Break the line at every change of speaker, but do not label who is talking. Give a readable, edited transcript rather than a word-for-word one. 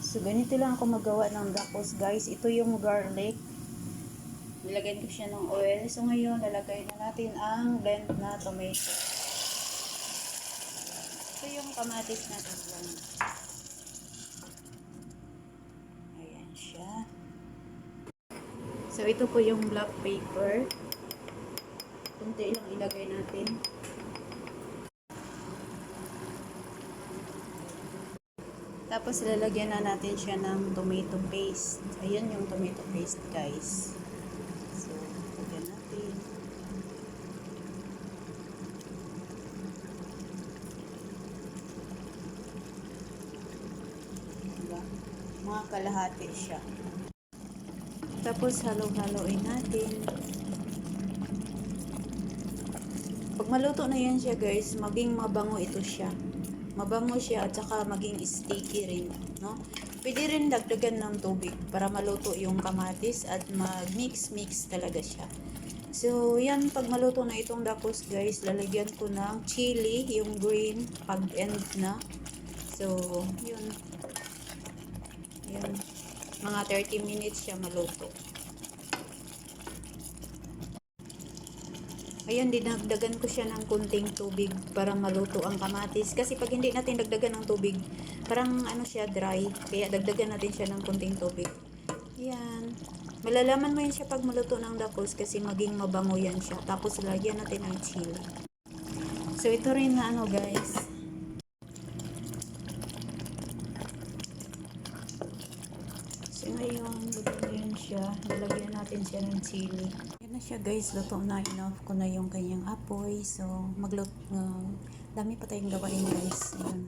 So, ganito lang ako magawa ng tacos, guys. Ito yung garlic. Nilagyan ko siya ng oil. So, ngayon, lalagay na natin ang blend na tomato. Ito yung kamatis natin blend. Ayan siya. So, ito po yung black pepper. Kunti lang ilagay natin. Tapos, lalagyan na natin siya ng tomato paste. Ayan yung tomato paste, guys. So, lagyan natin. Diba? Mga kalahati siya. Tapos, halo-haloin natin. Pag maluto na yan siya, guys, maging mabango ito siya. Mabango siya at saka maging sticky rin, no? Pwede rin dagdagan ng tubig para maluto yung kamatis at mag-mix-mix talaga siya. So, yan, pag maluto na itong tacos, guys, lalagyan ko ng chili, yung green, pag end na. So, yun. Yun. Mga 30 minutes siya maluto. Ayan, dinagdagan ko siya ng kunting tubig para maluto ang kamatis. Kasi pag hindi natin dagdagan ng tubig, parang ano siya, dry. Kaya dagdagan natin siya ng kunting tubig. Ayan. Malalaman mo yan siya pag maluto ng tacos kasi maging mabango yan siya. Tapos lagyan natin ng chili. So, ito rin na ano, guys. So, ngayon, luto na yan siya. Lalagyan natin siya ng chili. Yan na siya, guys. Luto na. Enough ko na yung kanyang apoy. So, dami pa tayong gawain, guys. Ayan.